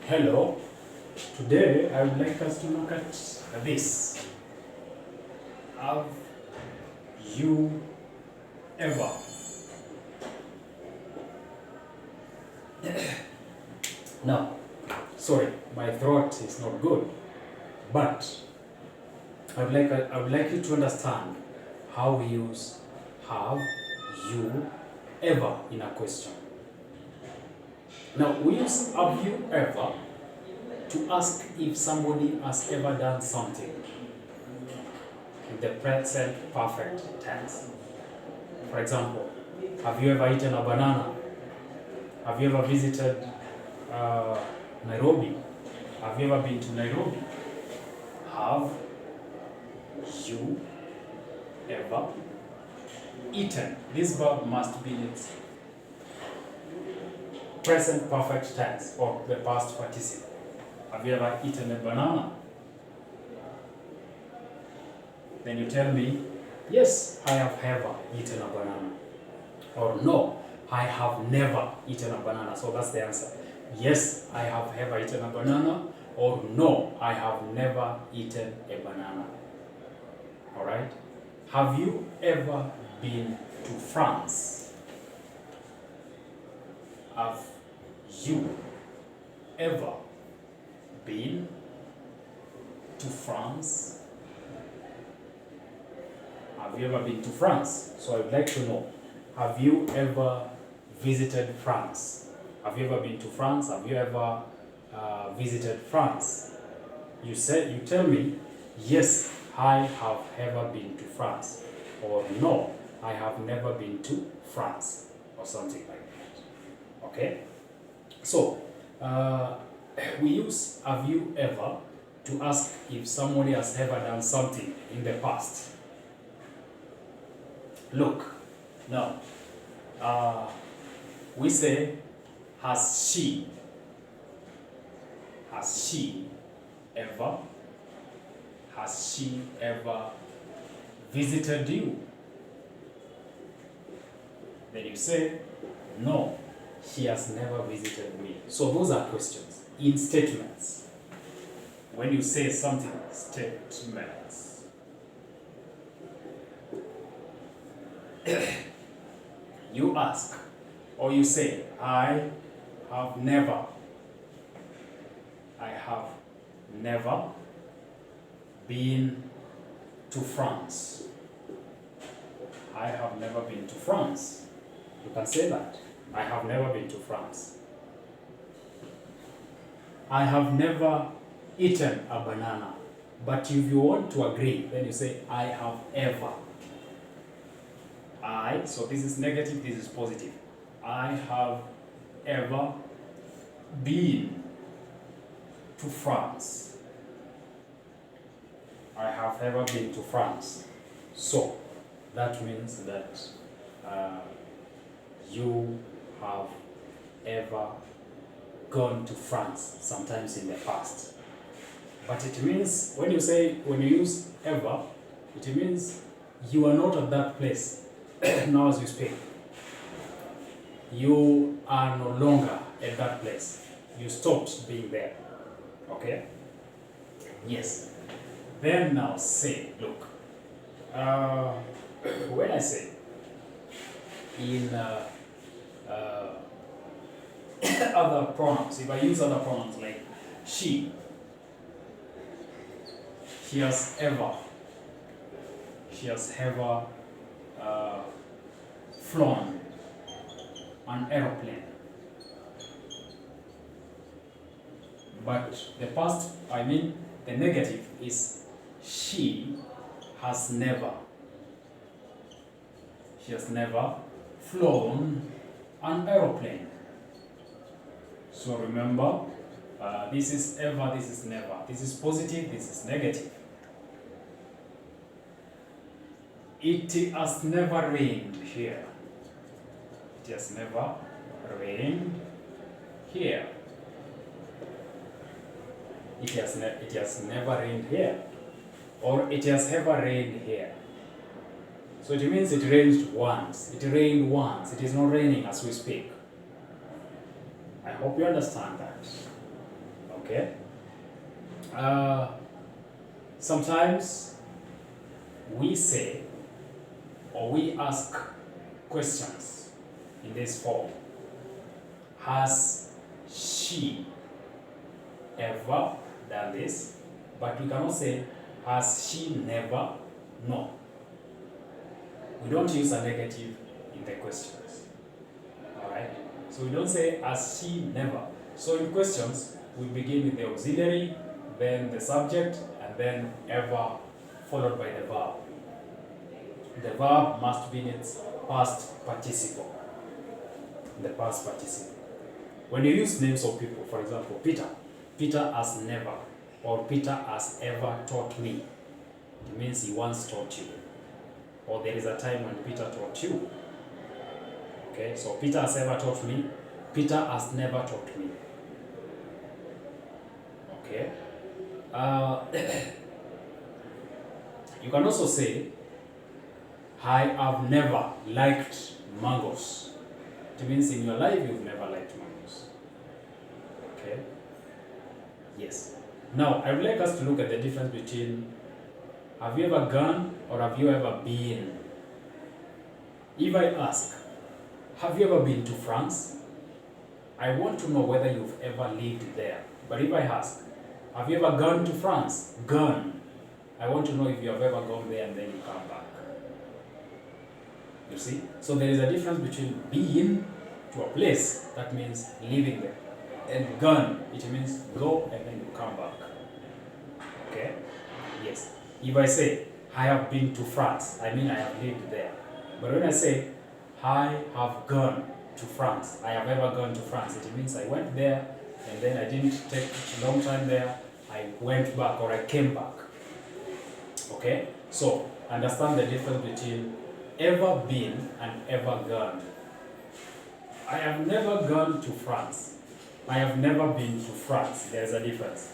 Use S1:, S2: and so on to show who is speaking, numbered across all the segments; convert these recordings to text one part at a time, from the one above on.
S1: Hello, today I would like us to look at this. Have you ever now, sorry, my throat is not good, but I would like you to understand how we use have you ever in a question. Now, we use have you ever to ask if somebody has ever done something in the present perfect tense. For example, have you ever eaten a banana? Have you ever visited Nairobi? Have you ever been to Nairobi? Have you ever eaten? This verb must be in its present perfect tense or the past participle. Have you ever eaten a banana? Then you tell me, yes, I have ever eaten a banana. Or no, I have never eaten a banana. So that's the answer. Yes, I have ever eaten a banana. Or no, I have never eaten a banana. Alright? Have you ever been to France? Have you ever been to France? Have you ever been to France? So I would like to know, have you ever visited France? Have you ever been to France? Have you ever visited France? You tell me, yes, I have ever been to France. Or no, I have never been to France. Or something like that. Okay? So, we use have you ever to ask if somebody has ever done something in the past. Look, now, we say, has she ever visited you? Then you say, no, she has never visited me. So those are questions. In statements, when you say something, statements, you ask or you say, I have never been to France. I have never been to France. You can say that. I have never been to France. I have never eaten a banana. But if you want to agree, then you say, I have ever. So this is negative, this is positive. I have ever been to France. I have ever been to France. So that means that you have ever gone to France sometimes in the past. But it means, when you use ever, it means you are not at that place now as you speak. You are no longer at that place. You stopped being there. Okay? Yes. Then now say, look, when I say in other pronouns, if I use other pronouns like she has ever flown an aeroplane. But the past, the negative is she has never flown an aeroplane. So remember, this is ever, this is never. This is positive, this is negative. It has never rained here. It has never rained here. It has never rained here. Or it has ever rained here. So it means it rained once. It rained once. It is not raining as we speak. I hope you understand that. Okay. Sometimes we say or we ask questions in this form. Has she ever done this? But we cannot say, has she never? No. We don't use a negative in the questions. Alright? So we don't say, has she never. So in questions, we begin with the auxiliary, then the subject, and then ever, followed by the verb. The verb must be in its past participle. The past participle. When you use names of people, for example, Peter has never, or Peter has ever taught me. It means he once taught you. Or there is a time when Peter taught you. Okay, so Peter has ever taught me. Peter has never taught me. Okay. You can also say, I have never liked mangoes. It means in your life you've never liked mangoes. Okay? Yes. Now, I would like us to look at the difference between have you ever gone or have you ever been? If I ask, have you ever been to France? I want to know whether you've ever lived there. But if I ask, have you ever gone to France? Gone. I want to know if you have ever gone there and then you come back. You see? So there is a difference between being to a place, that means living there, and gone, it means go and then you come back. Okay? Yes. If I say, I have been to France, I mean I have lived there. But when I say, I have gone to France, I have ever gone to France, it means I went there and then I didn't take a long time there, I went back or I came back. Okay? So, understand the difference between ever been and ever gone. I have never gone to France. I have never been to France. There's a difference.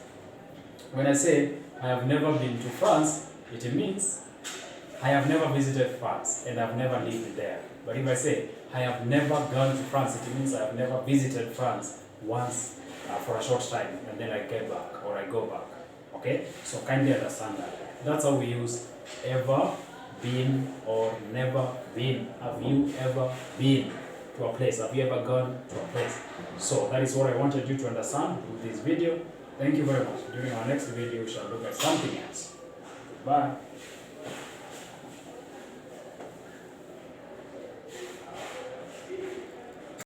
S1: When I say I have never been to France, it means I have never visited France and I've never lived there. But if I say I have never gone to France, it means I have never visited France once for a short time and then I get back or I go back. Okay? So kindly understand that. That's how we use ever, been, or never been. Have you ever been to a place? Have you ever gone to a place? So that is what I wanted you to understand with this video. Thank you very much. During our next video, we shall look at something else. Bye.